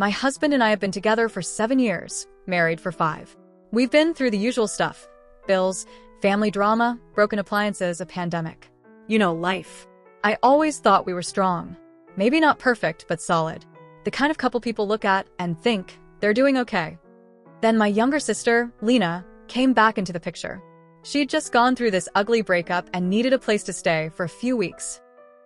My husband and I have been together for 7 years, married for 5. We've been through the usual stuff. Bills, family drama, broken appliances, a pandemic. You know, life. I always thought we were strong. Maybe not perfect, but solid. The kind of couple people look at and think they're doing okay. Then my younger sister, Lena, came back into the picture. She'd just gone through this ugly breakup and needed a place to stay for a few weeks.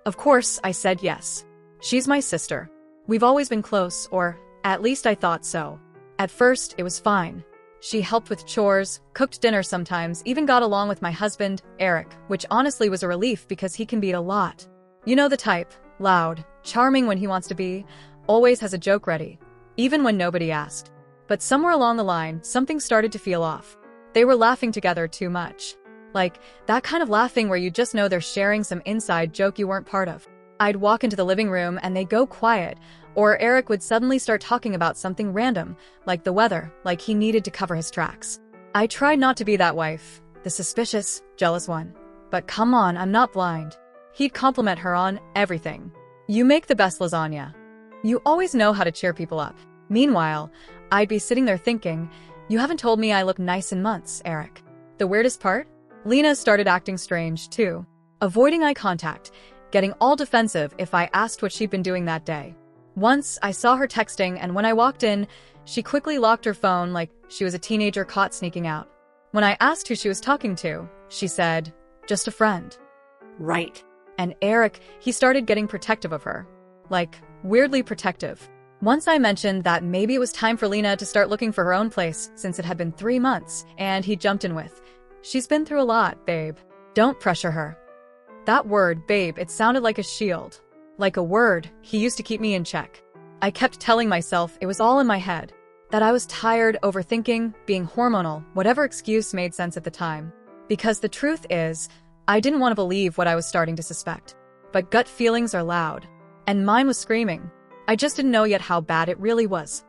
Of course, I said yes. She's my sister. We've always been close, or at least I thought so. At first, it was fine. She helped with chores, cooked dinner sometimes, even got along with my husband, Eric, which honestly was a relief because he can beat a lot. You know the type, loud, charming when he wants to be, always has a joke ready, even when nobody asked. But somewhere along the line, something started to feel off. They were laughing together too much. Like, that kind of laughing where you just know they're sharing some inside joke you weren't part of. I'd walk into the living room and they'd go quiet, or Eric would suddenly start talking about something random, like the weather, like he needed to cover his tracks. I tried not to be that wife, the suspicious, jealous one. But come on, I'm not blind. He'd compliment her on everything. You make the best lasagna. You always know how to cheer people up. Meanwhile, I'd be sitting there thinking, you haven't told me I look nice in months, Eric. The weirdest part? Lena started acting strange, too. Avoiding eye contact, getting all defensive if I asked what she'd been doing that day. Once, I saw her texting, and when I walked in, she quickly locked her phone like she was a teenager caught sneaking out. When I asked who she was talking to, she said, just a friend. Right. And Eric, he started getting protective of her. Like, weirdly protective. Once I mentioned that maybe it was time for Lena to start looking for her own place since it had been 3 months, and he jumped in with, she's been through a lot, babe. Don't pressure her. That word, babe, it sounded like a shield. Like a word he used to keep me in check. I kept telling myself it was all in my head. That I was tired, overthinking, being hormonal, whatever excuse made sense at the time. Because the truth is, I didn't want to believe what I was starting to suspect. But gut feelings are loud. And mine was screaming. I just didn't know yet how bad it really was.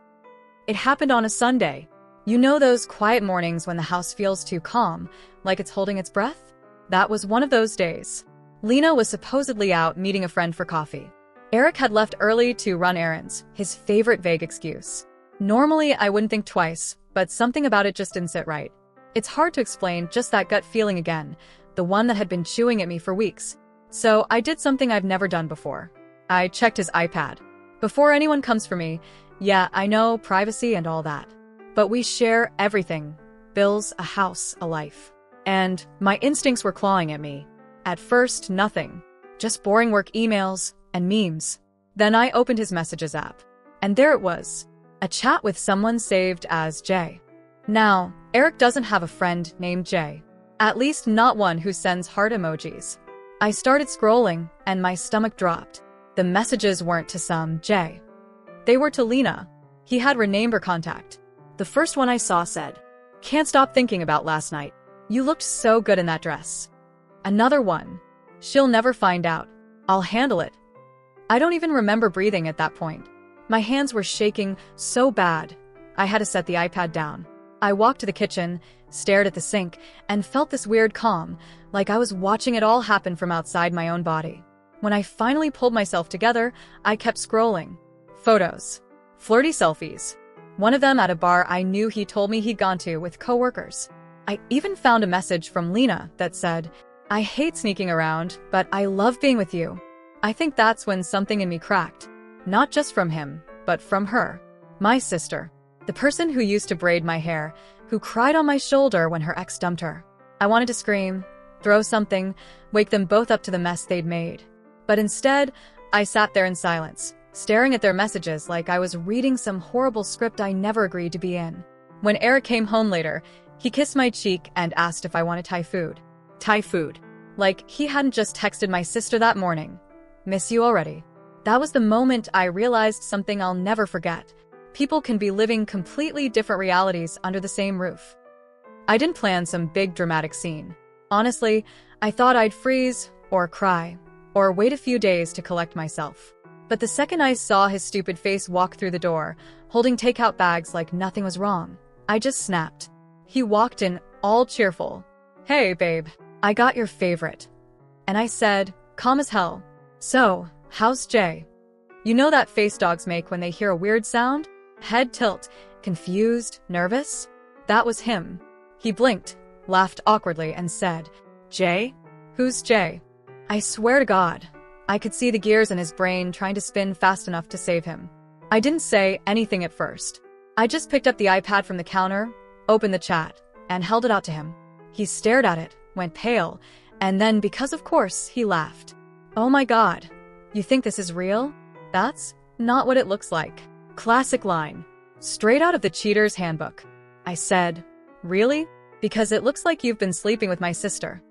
It happened on a Sunday. You know those quiet mornings when the house feels too calm, like it's holding its breath? That was one of those days. Lena was supposedly out meeting a friend for coffee. Eric had left early to run errands, his favorite vague excuse. Normally, I wouldn't think twice, but something about it just didn't sit right. It's hard to explain, just that gut feeling again, the one that had been chewing at me for weeks. So I did something I've never done before. I checked his iPad. Before anyone comes for me, yeah, I know, privacy and all that. But we share everything. Bills, a house, a life. And my instincts were clawing at me. At first, nothing. Just boring work emails and memes. Then I opened his messages app. And there it was. A chat with someone saved as Jay. Now, Eric doesn't have a friend named Jay. At least not one who sends heart emojis. I started scrolling, and my stomach dropped. The messages weren't to some Jay. They were to Lena. He had renamed her contact. The first one I saw said, "Can't stop thinking about last night. You looked so good in that dress." Another one, "She'll never find out. I'll handle it." I don't even remember breathing at that point. My hands were shaking so bad, I had to set the iPad down. I walked to the kitchen, stared at the sink, and felt this weird calm, like I was watching it all happen from outside my own body. When I finally pulled myself together, I kept scrolling. Photos. Flirty selfies. One of them at a bar I knew he told me he'd gone to with coworkers. I even found a message from Lena that said, "I hate sneaking around, but I love being with you." I think that's when something in me cracked. Not just from him, but from her. My sister. The person who used to braid my hair, who cried on my shoulder when her ex dumped her. I wanted to scream, throw something, wake them both up to the mess they'd made. But instead, I sat there in silence, staring at their messages like I was reading some horrible script I never agreed to be in. When Eric came home later, he kissed my cheek and asked if I wanted Thai food. Thai food. Like he hadn't just texted my sister that morning. "Miss you already." That was the moment I realized something I'll never forget. People can be living completely different realities under the same roof. I didn't plan some big dramatic scene. Honestly, I thought I'd freeze, or cry, or wait a few days to collect myself. But the second I saw his stupid face walk through the door, holding takeout bags like nothing was wrong, I just snapped. He walked in, all cheerful. "Hey, babe, I got your favorite." And I said, calm as hell, "So, how's Jay?" You know that face dogs make when they hear a weird sound? Head tilt, confused, nervous. That was him. He blinked, laughed awkwardly, and said, "Jay? Who's Jay?" I swear to God, I could see the gears in his brain trying to spin fast enough to save him. I didn't say anything at first. I just picked up the iPad from the counter, opened the chat, and held it out to him. He stared at it, went pale, and then, because of course, he laughed. "Oh my God, you think this is real? That's not what it looks like." Classic line. Straight out of the cheater's handbook. I said, "Really? Because it looks like you've been sleeping with my sister."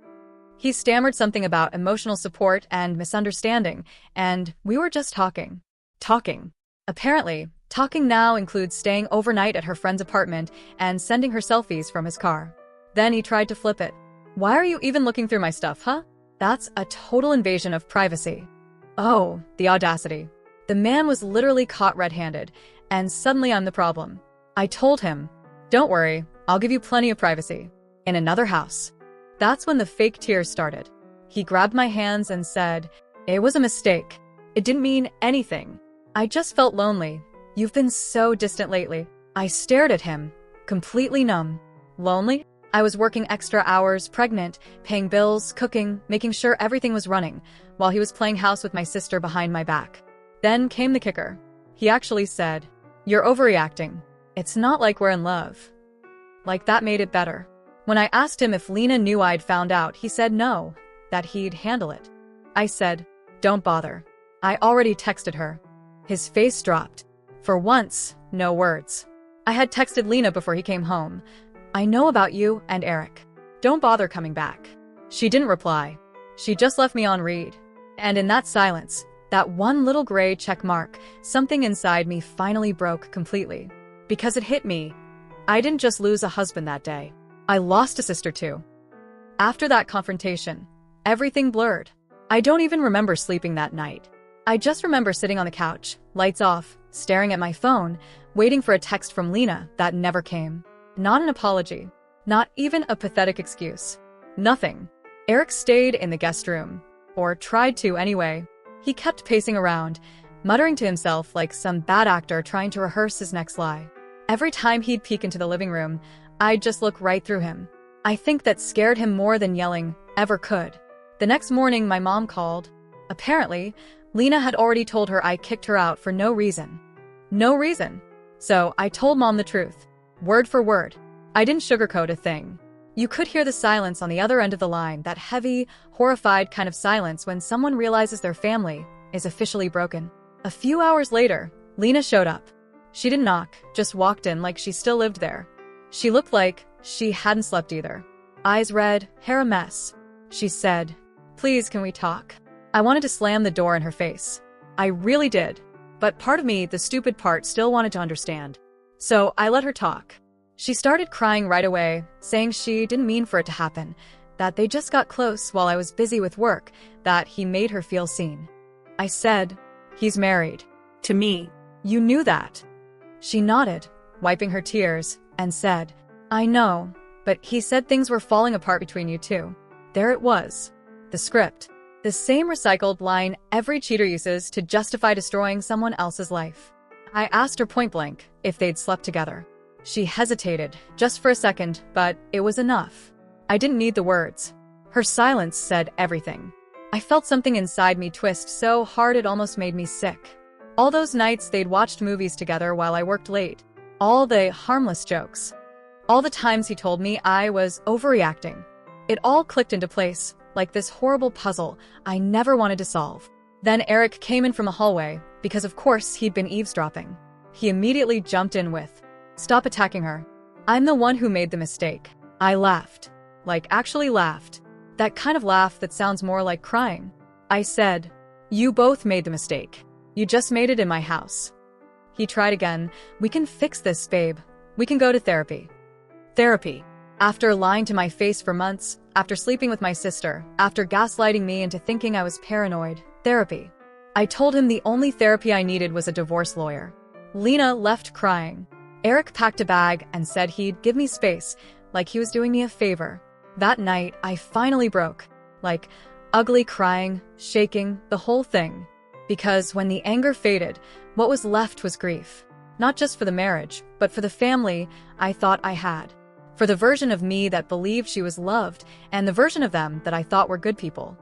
He stammered something about emotional support and misunderstanding, and we were just talking. Talking. Apparently, talking now includes staying overnight at her friend's apartment and sending her selfies from his car. Then he tried to flip it. "Why are you even looking through my stuff, huh? That's a total invasion of privacy." Oh, the audacity. The man was literally caught red-handed, and suddenly I'm the problem. I told him, "Don't worry, I'll give you plenty of privacy. In another house." That's when the fake tears started. He grabbed my hands and said, "It was a mistake. It didn't mean anything. I just felt lonely. You've been so distant lately." I stared at him, completely numb. Lonely? I was working extra hours, pregnant, paying bills, cooking, making sure everything was running, while he was playing house with my sister behind my back. Then came the kicker. He actually said, "You're overreacting. It's not like we're in love." Like that made it better. When I asked him if Lena knew I'd found out, he said no, that he'd handle it. I said, "Don't bother. I already texted her." His face dropped. For once, no words. I had texted Lena before he came home. "I know about you and Eric. Don't bother coming back." She didn't reply. She just left me on read. And in that silence, that one little gray check mark, something inside me finally broke completely. Because it hit me. I didn't just lose a husband that day. I lost a sister too. After that confrontation, everything blurred. I don't even remember sleeping that night. I just remember sitting on the couch, lights off, staring at my phone, waiting for a text from Lena that never came. Not an apology. Not even a pathetic excuse. Nothing. Eric stayed in the guest room. Or tried to anyway. He kept pacing around, muttering to himself like some bad actor trying to rehearse his next lie. Every time he'd peek into the living room, I'd just look right through him. I think that scared him more than yelling ever could. The next morning, my mom called. Apparently, Lena had already told her I kicked her out for no reason. No reason. So I told Mom the truth. Word for word. I didn't sugarcoat a thing. You could hear the silence on the other end of the line, that heavy, horrified kind of silence when someone realizes their family is officially broken. A few hours later, Lena showed up. She didn't knock, just walked in like she still lived there. She looked like she hadn't slept either. Eyes red, hair a mess. She said, "Please, can we talk?" I wanted to slam the door in her face. I really did. But part of me, the stupid part, still wanted to understand. So I let her talk. She started crying right away, saying she didn't mean for it to happen, that they just got close while I was busy with work, that he made her feel seen. I said, "He's married. To me. You knew that." She nodded, wiping her tears, and said, "I know, but he said things were falling apart between you two." There it was. The script. The same recycled line every cheater uses to justify destroying someone else's life. I asked her point blank if they'd slept together. She hesitated, just for a second, but it was enough. I didn't need the words. Her silence said everything. I felt something inside me twist so hard it almost made me sick. All those nights they'd watched movies together while I worked late. All the harmless jokes. All the times he told me I was overreacting. It all clicked into place, like this horrible puzzle I never wanted to solve. Then Eric came in from a hallway, because of course he'd been eavesdropping. He immediately jumped in with, "Stop attacking her. I'm the one who made the mistake." I laughed. Like actually laughed. That kind of laugh that sounds more like crying. I said, "You both made the mistake. You just made it in my house." He tried again. "We can fix this, babe. We can go to therapy." Therapy. After lying to my face for months, after sleeping with my sister, after gaslighting me into thinking I was paranoid, therapy. I told him the only therapy I needed was a divorce lawyer. Lena left crying. Eric packed a bag and said he'd give me space, like he was doing me a favor. That night, I finally broke. Like, ugly crying, shaking, the whole thing. Because when the anger faded, what was left was grief. Not just for the marriage, but for the family I thought I had. For the version of me that believed she was loved, and the version of them that I thought were good people.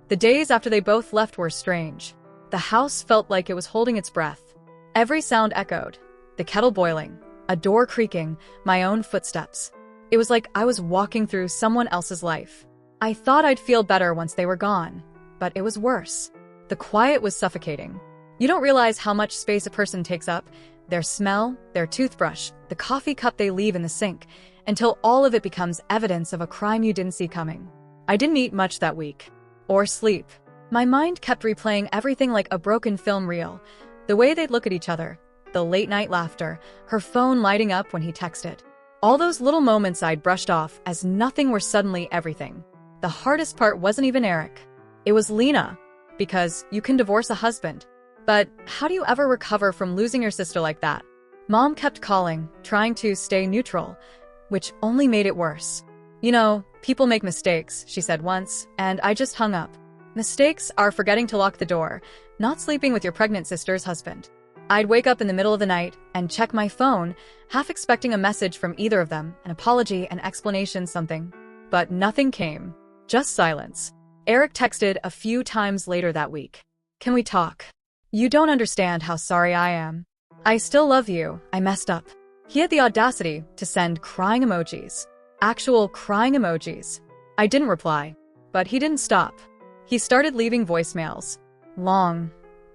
The days after they both left were strange. The house felt like it was holding its breath. Every sound echoed. The kettle boiling, a door creaking, my own footsteps. It was like I was walking through someone else's life. I thought I'd feel better once they were gone, but it was worse. The quiet was suffocating. You don't realize how much space a person takes up, their smell, their toothbrush, the coffee cup they leave in the sink, until all of it becomes evidence of a crime you didn't see coming. I didn't eat much that week. Or sleep. My mind kept replaying everything like a broken film reel. The way they'd look at each other, the late-night laughter, her phone lighting up when he texted. All those little moments I'd brushed off as nothing were suddenly everything. The hardest part wasn't even Eric. It was Lena. Because you can divorce a husband. But how do you ever recover from losing your sister like that? Mom kept calling, trying to stay neutral, which only made it worse. You know, people make mistakes, she said once, and I just hung up. Mistakes are forgetting to lock the door, not sleeping with your pregnant sister's husband. I'd wake up in the middle of the night and check my phone, half expecting a message from either of them, an apology, an explanation, something. But nothing came. Just silence. Eric texted a few times later that week. Can we talk? You don't understand how sorry I am. I still love you, I messed up. He had the audacity to send crying emojis. Actual crying emojis. I didn't reply. But he didn't stop. He started leaving voicemails. Long,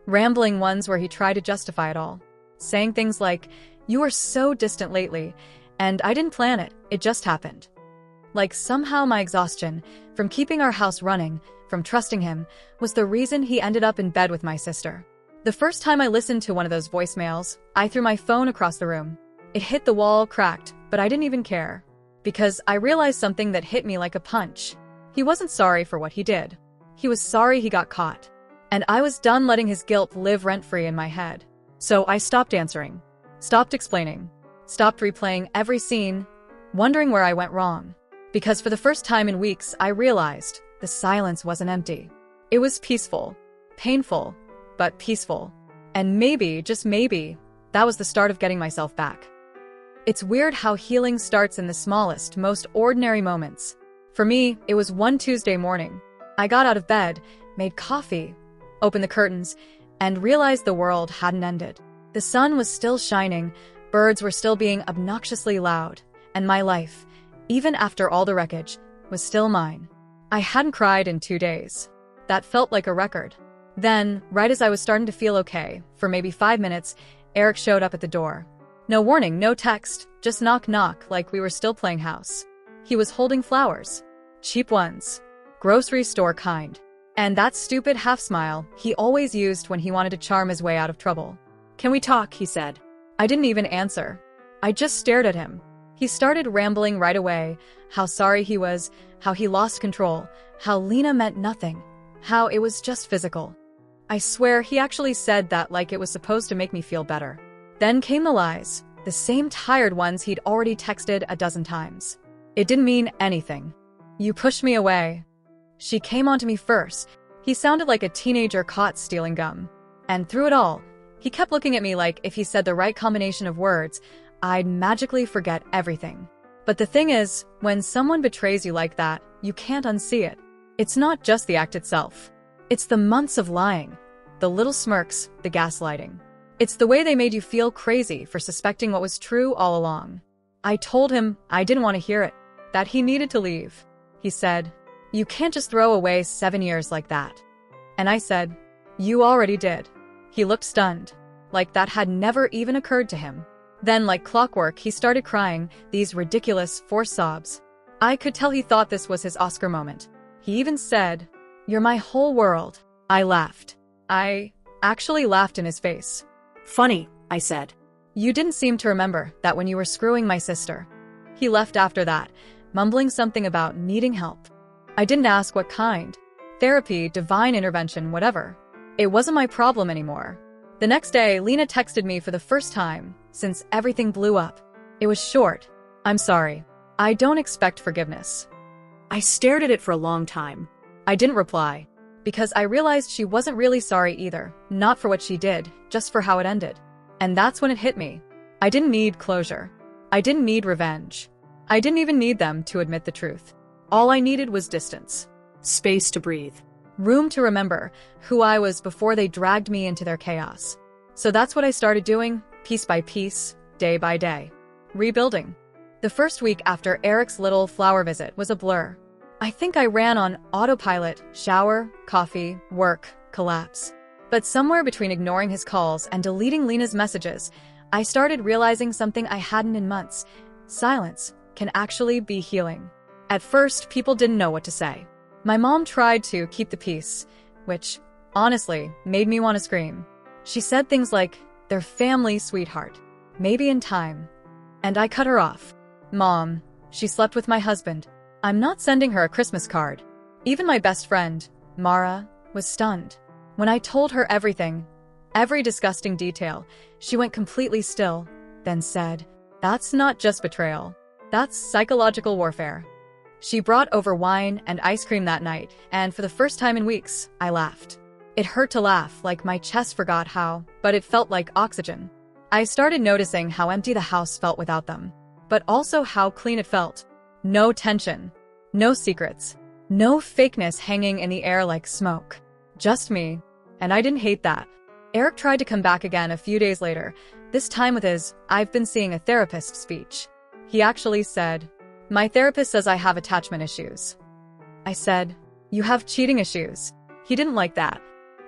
rambling ones where he tried to justify it all. Saying things like, "You were so distant lately, and I didn't plan it, it just happened." Like somehow my exhaustion, from keeping our house running, from trusting him, was the reason he ended up in bed with my sister. The first time I listened to one of those voicemails, I threw my phone across the room. It hit the wall, cracked, but I didn't even care. Because I realized something that hit me like a punch. He wasn't sorry for what he did. He was sorry he got caught. And I was done letting his guilt live rent-free in my head. So I stopped answering. Stopped explaining. Stopped replaying every scene, wondering where I went wrong. Because for the first time in weeks, I realized the silence wasn't empty. It was peaceful. Painful, but peaceful. And maybe, just maybe, that was the start of getting myself back. It's weird how healing starts in the smallest, most ordinary moments. For me, it was one Tuesday morning. I got out of bed, made coffee, opened the curtains, and realized the world hadn't ended. The sun was still shining, birds were still being obnoxiously loud, and my life, even after all the wreckage, was still mine. I hadn't cried in 2 days. That felt like a record. Then, right as I was starting to feel okay, for maybe 5 minutes, Eric showed up at the door. No warning, no text, just knock knock like we were still playing house. He was holding flowers. Cheap ones. Grocery store kind. And that stupid half-smile he always used when he wanted to charm his way out of trouble. "Can we talk?" he said. I didn't even answer. I just stared at him. He started rambling right away, how sorry he was, how he lost control, how Lena meant nothing, how it was just physical. I swear he actually said that like it was supposed to make me feel better. Then came the lies, the same tired ones he'd already texted a dozen times. It didn't mean anything. "You pushed me away." She came onto me first. He sounded like a teenager caught stealing gum. And through it all, he kept looking at me like if he said the right combination of words, I'd magically forget everything. But the thing is, when someone betrays you like that, you can't unsee it. It's not just the act itself. It's the months of lying, the little smirks, the gaslighting. It's the way they made you feel crazy for suspecting what was true all along. I told him I didn't want to hear it, that he needed to leave. He said, "You can't just throw away 7 years like that." And I said, "You already did." He looked stunned, like that had never even occurred to him. Then, like clockwork, he started crying, these ridiculous, forced sobs. I could tell he thought this was his Oscar moment. He even said, "You're my whole world." I laughed. I actually laughed in his face. "Funny," I said. "You didn't seem to remember that when you were screwing my sister." He left after that, mumbling something about needing help. I didn't ask what kind. Therapy, divine intervention, whatever. It wasn't my problem anymore. The next day, Lena texted me for the first time since everything blew up. It was short. "I'm sorry. I don't expect forgiveness." I stared at it for a long time. I didn't reply, because I realized she wasn't really sorry either, not for what she did, just for how it ended. And that's when it hit me. I didn't need closure. I didn't need revenge. I didn't even need them to admit the truth. All I needed was distance. Space to breathe. Room to remember who I was before they dragged me into their chaos. So that's what I started doing, piece by piece, day by day. Rebuilding. The first week after Eric's little flower visit was a blur. I think I ran on autopilot, shower, coffee, work, collapse. But somewhere between ignoring his calls and deleting Lena's messages, I started realizing something I hadn't in months. Silence can actually be healing. At first, people didn't know what to say. My mom tried to keep the peace, which, honestly, made me want to scream. She said things like, "They're family, sweetheart. Maybe in time." And I cut her off. "Mom, she slept with my husband. I'm not sending her a Christmas card." Even my best friend, Mara, was stunned. When I told her everything, every disgusting detail, she went completely still, then said, "That's not just betrayal. That's psychological warfare." She brought over wine and ice cream that night, and for the first time in weeks, I laughed. It hurt to laugh, like my chest forgot how, but it felt like oxygen. I started noticing how empty the house felt without them, but also how clean it felt. No tension, no secrets, no fakeness hanging in the air like smoke. Just me, and I didn't hate that. Eric tried to come back again a few days later, this time with his "I've been seeing a therapist" speech. He actually said, "My therapist says I have attachment issues." I said, "You have cheating issues." He didn't like that.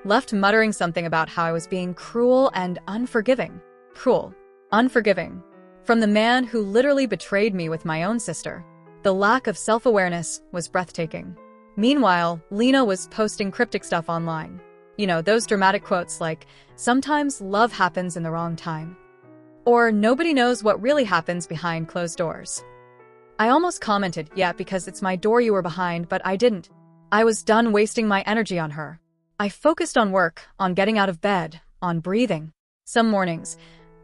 Left muttering something about how I was being cruel and unforgiving. Cruel, unforgiving. From the man who literally betrayed me with my own sister. The lack of self-awareness was breathtaking. Meanwhile, Lena was posting cryptic stuff online. You know, those dramatic quotes like, "Sometimes love happens in the wrong time." Or, "Nobody knows what really happens behind closed doors." I almost commented, "Yeah, because it's my door you were behind," but I didn't. I was done wasting my energy on her. I focused on work, on getting out of bed, on breathing. Some mornings,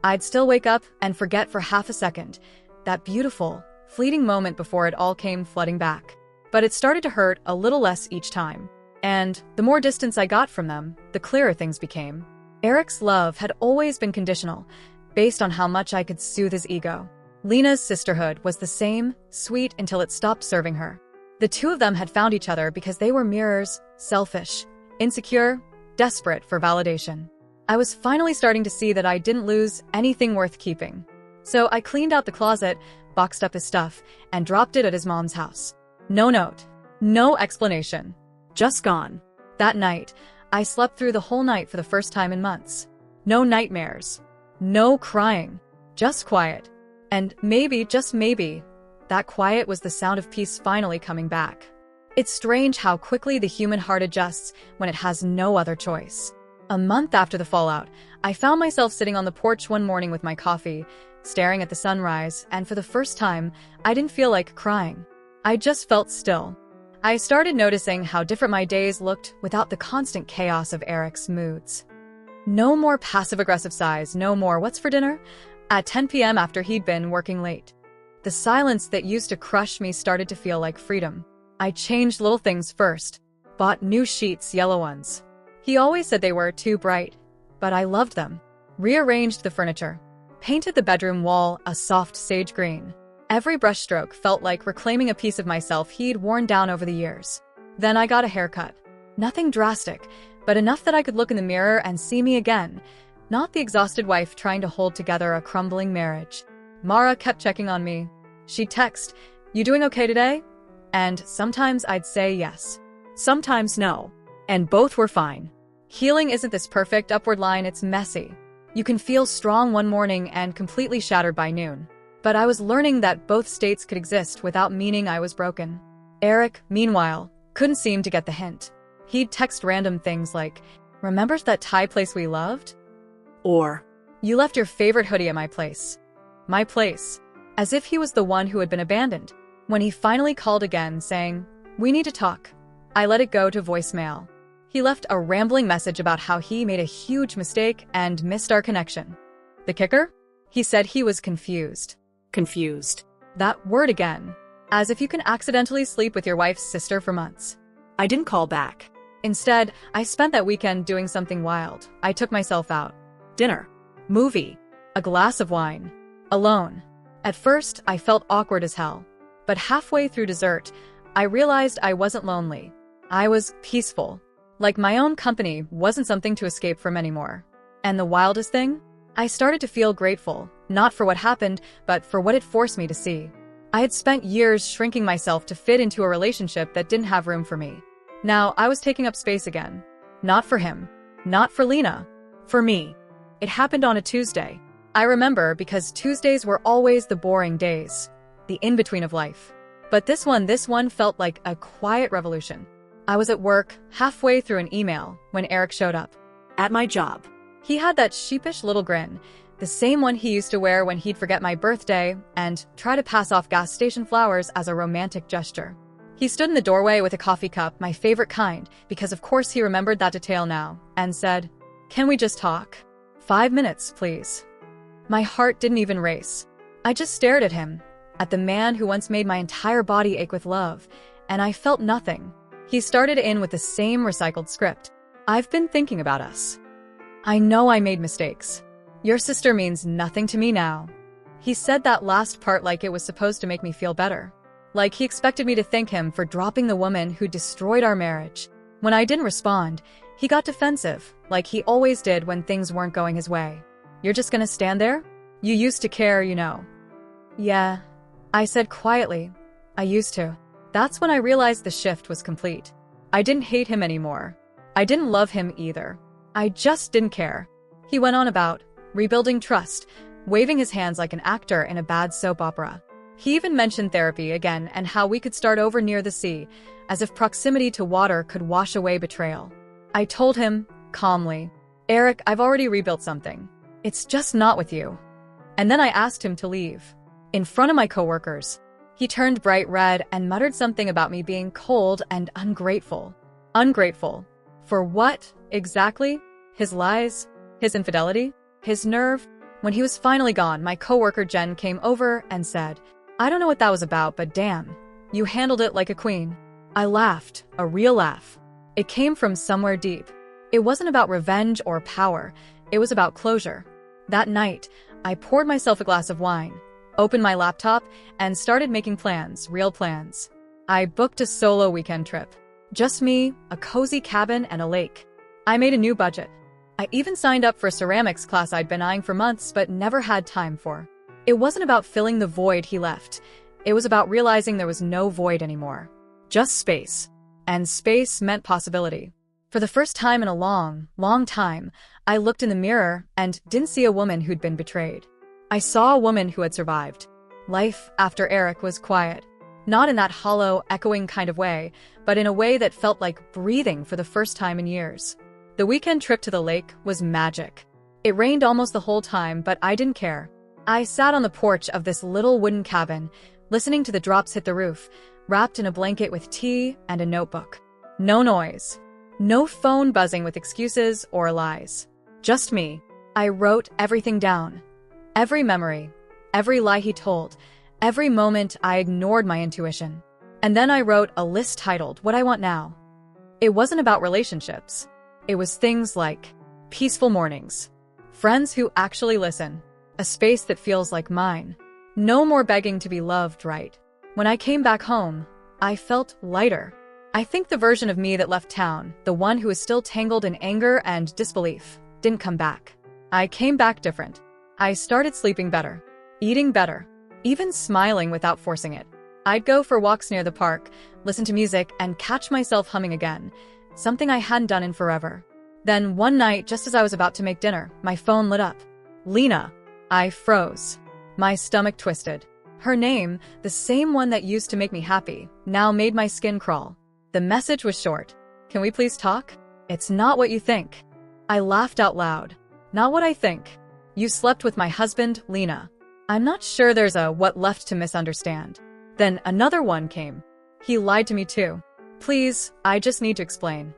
I'd still wake up and forget for half a second, that beautiful, fleeting moment before it all came flooding back. But it started to hurt a little less each time. And the more distance I got from them, the clearer things became. Eric's love had always been conditional, based on how much I could soothe his ego. Lena's sisterhood was the same, sweet until it stopped serving her. The two of them had found each other because they were mirrors, selfish, insecure, desperate for validation. I was finally starting to see that I didn't lose anything worth keeping. So I cleaned out the closet, boxed up his stuff, and dropped it at his mom's house. No note. No explanation. Just gone. That night, I slept through the whole night for the first time in months. No nightmares. No crying. Just quiet. And maybe, just maybe, that quiet was the sound of peace finally coming back. It's strange how quickly the human heart adjusts when it has no other choice. A month after the fallout, I found myself sitting on the porch one morning with my coffee, staring at the sunrise, and for the first time, I didn't feel like crying. I just felt still. I started noticing how different my days looked without the constant chaos of Eric's moods. No more passive-aggressive sighs, no more "what's for dinner?" at 10 p.m. after he'd been working late. The silence that used to crush me started to feel like freedom. I changed little things first. Bought new sheets, yellow ones. He always said they were too bright, but I loved them. Rearranged the furniture. Painted the bedroom wall a soft sage green. Every brushstroke felt like reclaiming a piece of myself he'd worn down over the years. Then I got a haircut. Nothing drastic, but enough that I could look in the mirror and see me again, not the exhausted wife trying to hold together a crumbling marriage. Mara kept checking on me. She'd text, "You doing okay today?" And sometimes I'd say yes. Sometimes no. And both were fine. Healing isn't this perfect upward line, it's messy. You can feel strong one morning and completely shattered by noon. But I was learning that both states could exist without meaning I was broken. Eric, meanwhile, couldn't seem to get the hint. He'd text random things like, "Remember that Thai place we loved?" Or, "You left your favorite hoodie at my place." My place. As if he was the one who had been abandoned. When he finally called again, saying, "We need to talk," I let it go to voicemail. He left a rambling message about how he made a huge mistake and missed our connection. The kicker? He said he was confused. Confused. That word again. As if you can accidentally sleep with your wife's sister for months. I didn't call back. Instead, I spent that weekend doing something wild. I took myself out. Dinner. Movie. a glass of wine, alone. At first, I felt awkward as hell. But halfway through dessert, I realized I wasn't lonely. I was peaceful. Like my own company wasn't something to escape from anymore. And the wildest thing? I started to feel grateful, not for what happened, but for what it forced me to see. I had spent years shrinking myself to fit into a relationship that didn't have room for me. Now I was taking up space again. Not for him. Not for Lena. For me. It happened on a Tuesday. I remember because Tuesdays were always the boring days. The in-between of life. But this one felt like a quiet revolution. I was at work, halfway through an email, when Eric showed up. At my job. He had that sheepish little grin, the same one he used to wear when he'd forget my birthday and try to pass off gas station flowers as a romantic gesture. He stood in the doorway with a coffee cup, my favorite kind, because of course he remembered that detail now, and said, "Can we just talk? 5 minutes, please." My heart didn't even race. I just stared at him, at the man who once made my entire body ache with love, and I felt nothing. He started in with the same recycled script. "I've been thinking about us. I know I made mistakes. Your sister means nothing to me now." He said that last part like it was supposed to make me feel better. Like he expected me to thank him for dropping the woman who destroyed our marriage. When I didn't respond, he got defensive, like he always did when things weren't going his way. "You're just gonna stand there? You used to care, you know." "Yeah," I said quietly. "I used to." That's when I realized the shift was complete. I didn't hate him anymore. I didn't love him either. I just didn't care. He went on about rebuilding trust, waving his hands like an actor in a bad soap opera. He even mentioned therapy again and how we could start over near the sea, as if proximity to water could wash away betrayal. I told him, calmly, "Eric, I've already rebuilt something. It's just not with you." And then I asked him to leave. In front of my coworkers. He turned bright red and muttered something about me being cold and ungrateful. Ungrateful. For what, exactly? His lies? His infidelity? His nerve? When he was finally gone, my coworker Jen came over and said, "I don't know what that was about, but damn, you handled it like a queen." I laughed, a real laugh. It came from somewhere deep. It wasn't about revenge or power. It was about closure. That night, I poured myself a glass of wine, opened my laptop, and started making plans, real plans. I booked a solo weekend trip. Just me, a cozy cabin, and a lake. I made a new budget. I even signed up for a ceramics class I'd been eyeing for months but never had time for. It wasn't about filling the void he left. It was about realizing there was no void anymore. Just space. And space meant possibility. For the first time in a long, long time, I looked in the mirror and didn't see a woman who'd been betrayed. I saw a woman who had survived. Life after Eric was quiet. Not in that hollow, echoing kind of way, but in a way that felt like breathing for the first time in years. The weekend trip to the lake was magic. It rained almost the whole time, but I didn't care. I sat on the porch of this little wooden cabin, listening to the drops hit the roof, wrapped in a blanket with tea and a notebook. No noise. No phone buzzing with excuses or lies. Just me. I wrote everything down. Every memory, every lie he told, every moment I ignored my intuition. And then I wrote a list titled, "What I Want Now." It wasn't about relationships. It was things like peaceful mornings, friends who actually listen, a space that feels like mine. No more begging to be loved, right? When I came back home, I felt lighter. I think the version of me that left town, the one who is still tangled in anger and disbelief, didn't come back. I came back different. I started sleeping better, eating better, even smiling without forcing it. I'd go for walks near the park, listen to music, and catch myself humming again, something I hadn't done in forever. Then one night, just as I was about to make dinner, my phone lit up. Lena. I froze. My stomach twisted. Her name, the same one that used to make me happy, now made my skin crawl. The message was short. "Can we please talk? It's not what you think." I laughed out loud. "Not what I think. You slept with my husband, Lena." I'm not sure there's a what left to misunderstand. Then another one came. He lied to me too. "Please, I just need to explain."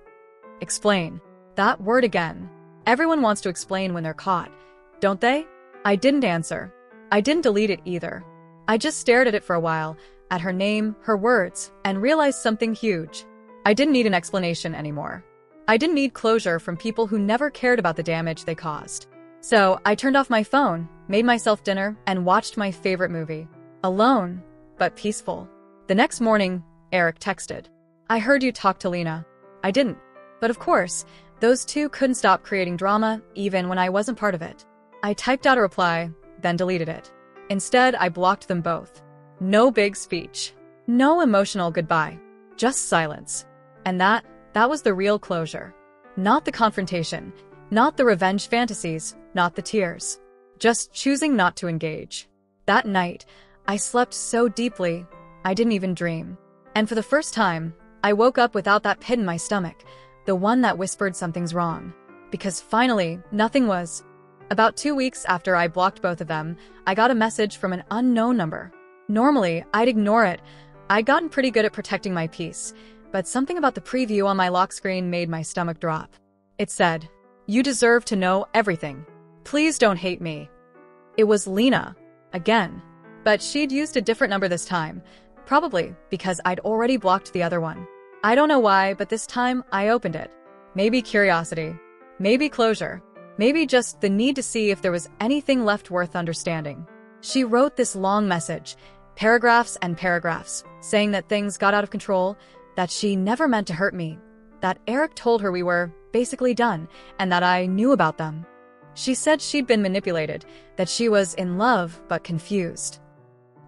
Explain. That word again. Everyone wants to explain when they're caught, don't they? I didn't answer. I didn't delete it either. I just stared at it for a while, at her name, her words, and realized something huge. I didn't need an explanation anymore. I didn't need closure from people who never cared about the damage they caused. So I turned off my phone, made myself dinner, and watched my favorite movie. Alone, but peaceful. The next morning, Eric texted, "I heard you talk to Lena." I didn't. But of course, those two couldn't stop creating drama even when I wasn't part of it. I typed out a reply, then deleted it. Instead, I blocked them both. No big speech. No emotional goodbye. Just silence. And that was the real closure. Not the confrontation. Not the revenge fantasies. Not the tears. Just choosing not to engage. That night, I slept so deeply, I didn't even dream. And for the first time, I woke up without that pit in my stomach, the one that whispered something's wrong. Because finally, nothing was. About 2 weeks after I blocked both of them, I got a message from an unknown number. Normally, I'd ignore it. I'd gotten pretty good at protecting my peace, but something about the preview on my lock screen made my stomach drop. It said, "You deserve to know everything. Please don't hate me." It was Lena, again. But she'd used a different number this time, probably because I'd already blocked the other one. I don't know why, but this time I opened it. Maybe curiosity. Maybe closure. Maybe just the need to see if there was anything left worth understanding. She wrote this long message, paragraphs and paragraphs, saying that things got out of control, that she never meant to hurt me, that Eric told her we were basically done, and that I knew about them. She said she'd been manipulated, that she was in love but confused.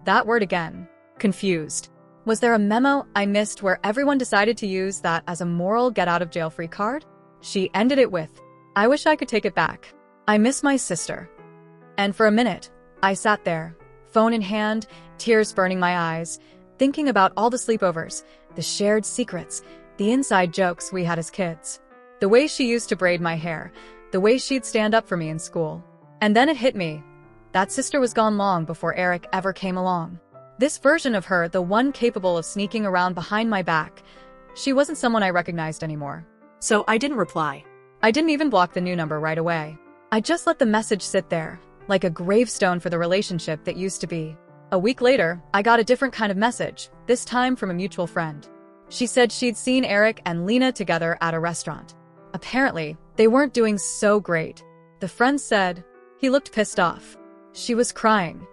That word again, confused. Was there a memo I missed where everyone decided to use that as a moral get-out-of-jail-free card? She ended it with, "I wish I could take it back. I miss my sister." And for a minute, I sat there, phone in hand, tears burning my eyes, thinking about all the sleepovers, the shared secrets, the inside jokes we had as kids. The way she used to braid my hair, the way she'd stand up for me in school. And then it hit me. That sister was gone long before Eric ever came along. This version of her, the one capable of sneaking around behind my back, she wasn't someone I recognized anymore. So I didn't reply. I didn't even block the new number right away. I just let the message sit there, like a gravestone for the relationship that used to be. A week later, I got a different kind of message, this time from a mutual friend. She said she'd seen Eric and Lena together at a restaurant. Apparently, they weren't doing so great. The friend said, "He looked pissed off." She was crying.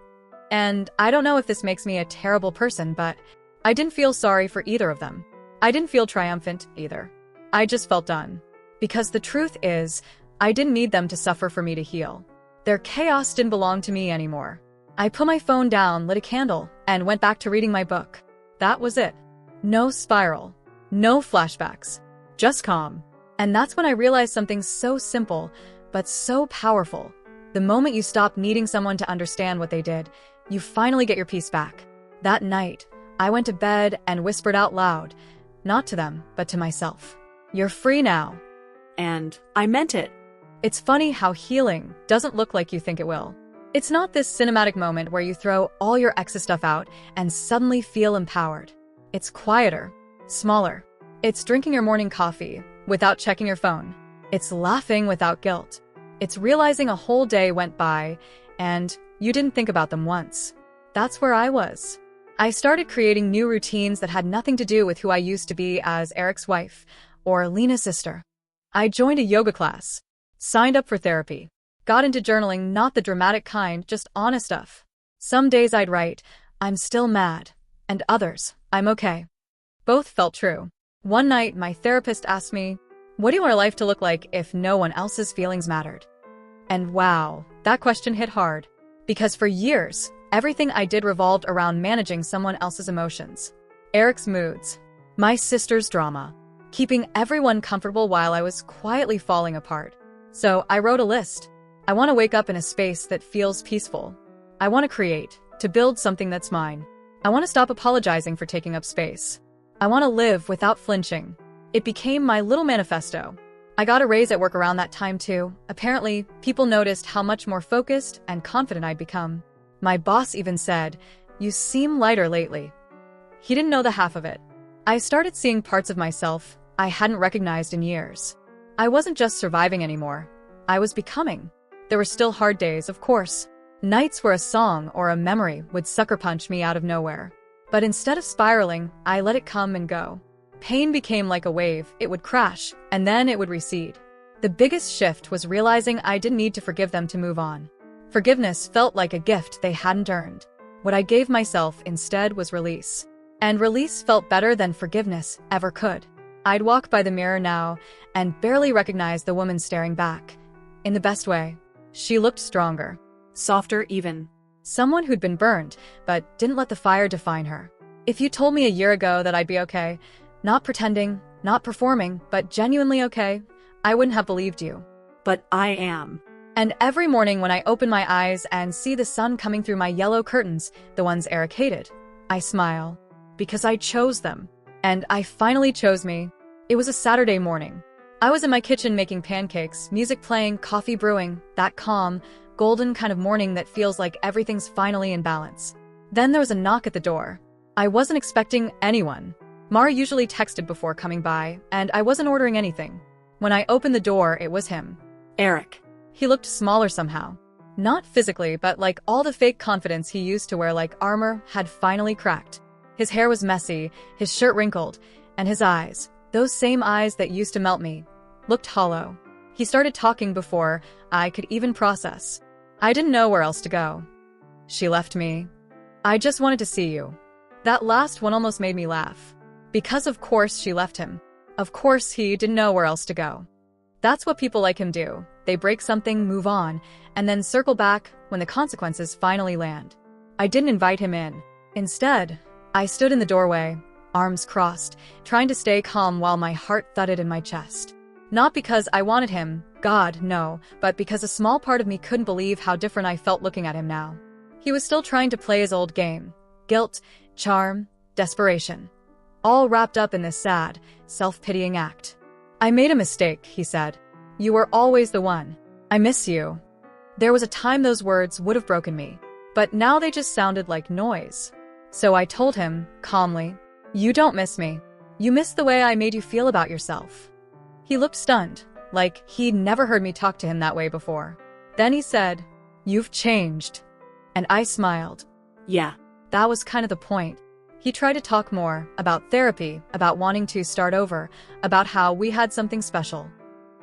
And I don't know if this makes me a terrible person, but I didn't feel sorry for either of them. I didn't feel triumphant either. I just felt done. Because the truth is, I didn't need them to suffer for me to heal. Their chaos didn't belong to me anymore. I put my phone down, lit a candle, and went back to reading my book. That was it. No spiral. No flashbacks. Just calm. And that's when I realized something so simple, but so powerful. The moment you stop needing someone to understand what they did, you finally get your peace back. That night, I went to bed and whispered out loud, not to them, but to myself, "You're free now." And I meant it. It's funny how healing doesn't look like you think it will. It's not this cinematic moment where you throw all your ex's stuff out and suddenly feel empowered. It's quieter, smaller. It's drinking your morning coffee without checking your phone. It's laughing without guilt. It's realizing a whole day went by and you didn't think about them once. That's where I was. I started creating new routines that had nothing to do with who I used to be as Eric's wife or Lena's sister. I joined a yoga class, signed up for therapy, got into journaling, not the dramatic kind, just honest stuff. Some days I'd write, "I'm still mad," and others, "I'm okay." Both felt true. One night, my therapist asked me, "What do you want your life to look like if no one else's feelings mattered?" And wow, that question hit hard. Because for years, everything I did revolved around managing someone else's emotions. Eric's moods, my sister's drama, keeping everyone comfortable while I was quietly falling apart. So I wrote a list. I want to wake up in a space that feels peaceful. I want to create, to build something that's mine. I want to stop apologizing for taking up space. I want to live without flinching. It became my little manifesto. I got a raise at work around that time too. Apparently, people noticed how much more focused and confident I'd become. My boss even said, "You seem lighter lately." He didn't know the half of it. I started seeing parts of myself I hadn't recognized in years. I wasn't just surviving anymore. I was becoming. There were still hard days, of course. Nights where a song or a memory would sucker punch me out of nowhere. But instead of spiraling, I let it come and go. Pain became like a wave. It would crash, and then it would recede. The biggest shift was realizing I didn't need to forgive them to move on. Forgiveness felt like a gift they hadn't earned. What I gave myself instead was release. And release felt better than forgiveness ever could. I'd walk by the mirror now and barely recognize the woman staring back. In the best way. She looked stronger. Softer even. Someone who'd been burned, but didn't let the fire define her. If you told me a year ago that I'd be okay, not pretending, not performing, but genuinely okay, I wouldn't have believed you. But I am. And every morning when I open my eyes and see the sun coming through my yellow curtains, the ones Eric hated, I smile. Because I chose them. And I finally chose me. It was a Saturday morning. I was in my kitchen making pancakes, music playing, coffee brewing, that calm, golden kind of morning that feels like everything's finally in balance. Then there was a knock at the door. I wasn't expecting anyone. Mara usually texted before coming by, and I wasn't ordering anything. When I opened the door, it was him. Eric. He looked smaller somehow. Not physically, but like all the fake confidence he used to wear like armor had finally cracked. His hair was messy, his shirt wrinkled, and his eyes, those same eyes that used to melt me, looked hollow. He started talking before I could even process. I didn't know where else to go. She left me. I just wanted to see you. That last one almost made me laugh. Because of course she left him. Of course he didn't know where else to go. That's what people like him do. They break something, move on, and then circle back when the consequences finally land. I didn't invite him in. Instead, I stood in the doorway, arms crossed, trying to stay calm while my heart thudded in my chest. Not because I wanted him, God, no, but because a small part of me couldn't believe how different I felt looking at him now. He was still trying to play his old game. Guilt, charm, desperation. All wrapped up in this sad, self-pitying act. I made a mistake, he said. You were always the one. I miss you. There was a time those words would have broken me, but now they just sounded like noise. So I told him, calmly, you don't miss me. You miss the way I made you feel about yourself. He looked stunned, like he'd never heard me talk to him that way before. Then he said, you've changed. And I smiled. Yeah. That was kind of the point. He tried to talk more about therapy, about wanting to start over, about how we had something special.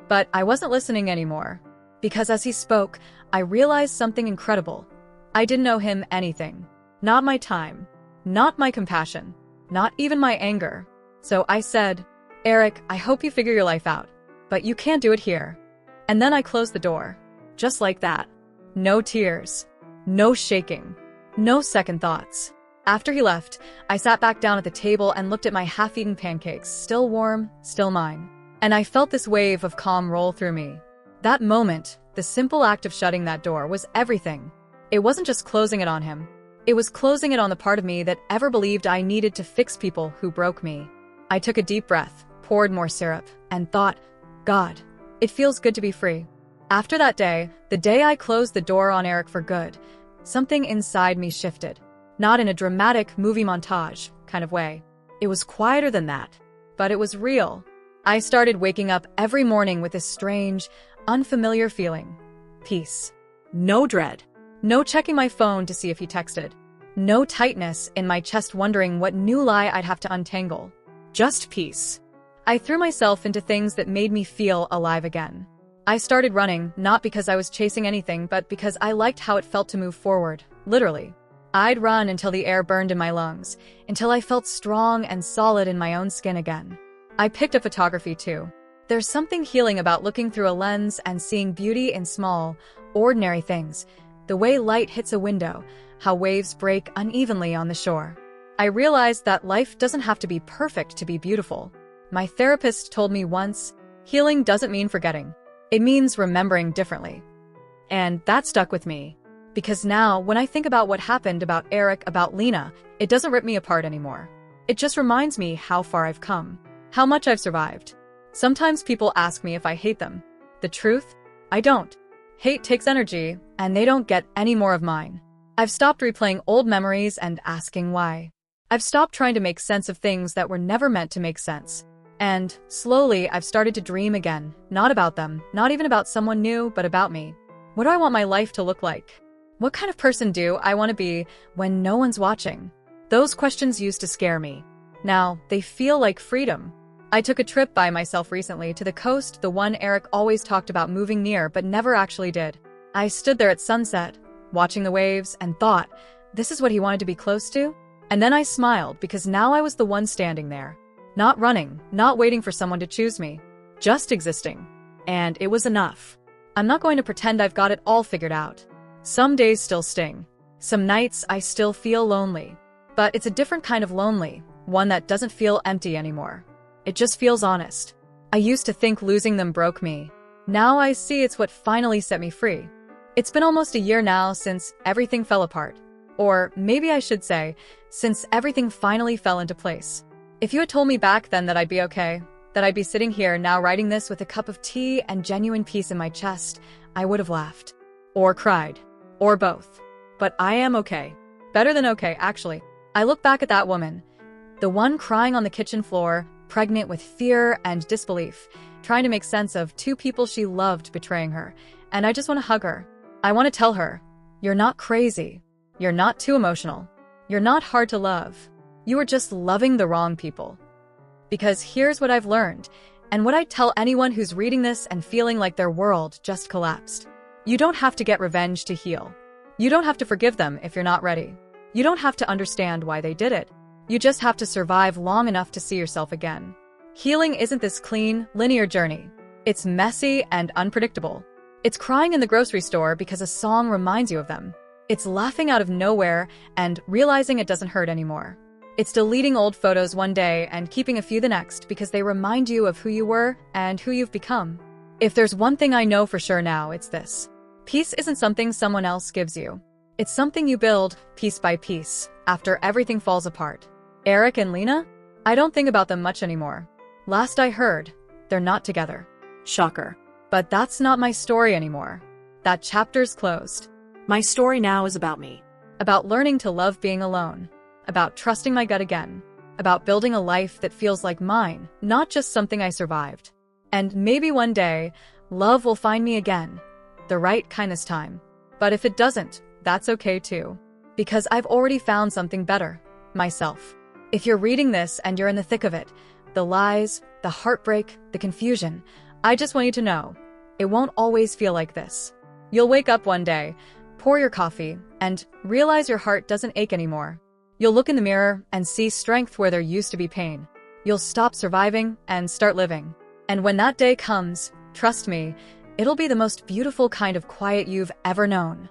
But I wasn't listening anymore. Because as he spoke, I realized something incredible. I didn't owe him anything. Not my time. Not my compassion. Not even my anger. So I said, Eric, I hope you figure your life out. But you can't do it here. And then I closed the door. Just like that. No tears. No shaking. No second thoughts. After he left, I sat back down at the table and looked at my half-eaten pancakes, still warm, still mine. And I felt this wave of calm roll through me. That moment, the simple act of shutting that door, was everything. It wasn't just closing it on him. It was closing it on the part of me that ever believed I needed to fix people who broke me. I took a deep breath, poured more syrup, and thought, God, it feels good to be free. After that day, the day I closed the door on Eric for good, something inside me shifted. Not in a dramatic movie montage kind of way. It was quieter than that. But it was real. I started waking up every morning with this strange, unfamiliar feeling. Peace. No dread. No checking my phone to see if he texted. No tightness in my chest wondering what new lie I'd have to untangle. Just peace. I threw myself into things that made me feel alive again. I started running, not because I was chasing anything, but because I liked how it felt to move forward, literally. I'd run until the air burned in my lungs, until I felt strong and solid in my own skin again. I picked up photography too. There's something healing about looking through a lens and seeing beauty in small, ordinary things. The way light hits a window, how waves break unevenly on the shore. I realized that life doesn't have to be perfect to be beautiful. My therapist told me once, healing doesn't mean forgetting. It means remembering differently. And that stuck with me. Because now, when I think about what happened, about Eric, about Lena, it doesn't rip me apart anymore. It just reminds me how far I've come. How much I've survived. Sometimes people ask me if I hate them. The truth? I don't. Hate takes energy, and they don't get any more of mine. I've stopped replaying old memories and asking why. I've stopped trying to make sense of things that were never meant to make sense. And, slowly, I've started to dream again. Not about them, not even about someone new, but about me. What do I want my life to look like? What kind of person do I want to be when no one's watching? Those questions used to scare me. Now, they feel like freedom. I took a trip by myself recently to the coast, the one Eric always talked about moving near but never actually did. I stood there at sunset, watching the waves, and thought, this is what he wanted to be close to? And then I smiled because now I was the one standing there. Not running, not waiting for someone to choose me, just existing. And it was enough. I'm not going to pretend I've got it all figured out. Some days still sting. Some nights I still feel lonely. But it's a different kind of lonely, one that doesn't feel empty anymore. It just feels honest. I used to think losing them broke me. Now I see it's what finally set me free. It's been almost a year now since everything fell apart. Or maybe I should say, since everything finally fell into place. If you had told me back then that I'd be okay, that I'd be sitting here now writing this with a cup of tea and genuine peace in my chest, I would have laughed. Or cried. Or both. But I am okay. Better than okay, actually. I look back at that woman, the one crying on the kitchen floor, pregnant with fear and disbelief, trying to make sense of two people she loved betraying her, and I just want to hug her. I want to tell her, you're not crazy. You're not too emotional. You're not hard to love. You are just loving the wrong people. Because here's what I've learned, and what I tell anyone who's reading this and feeling like their world just collapsed. You don't have to get revenge to heal. You don't have to forgive them if you're not ready. You don't have to understand why they did it. You just have to survive long enough to see yourself again. Healing isn't this clean, linear journey. It's messy and unpredictable. It's crying in the grocery store because a song reminds you of them. It's laughing out of nowhere and realizing it doesn't hurt anymore. It's deleting old photos one day and keeping a few the next because they remind you of who you were and who you've become. If there's one thing I know for sure now, it's this. Peace isn't something someone else gives you. It's something you build, piece by piece, after everything falls apart. Eric and Lena? I don't think about them much anymore. Last I heard, they're not together. Shocker. But that's not my story anymore. That chapter's closed. My story now is about me. About learning to love being alone. About trusting my gut again. About building a life that feels like mine, not just something I survived. And maybe one day, love will find me again. The right kind this time. But if it doesn't, that's okay too. Because I've already found something better. Myself. If you're reading this and you're in the thick of it, the lies, the heartbreak, the confusion, I just want you to know, it won't always feel like this. You'll wake up one day, pour your coffee, and realize your heart doesn't ache anymore. You'll look in the mirror and see strength where there used to be pain. You'll stop surviving and start living. And when that day comes, trust me, it'll be the most beautiful kind of quiet you've ever known.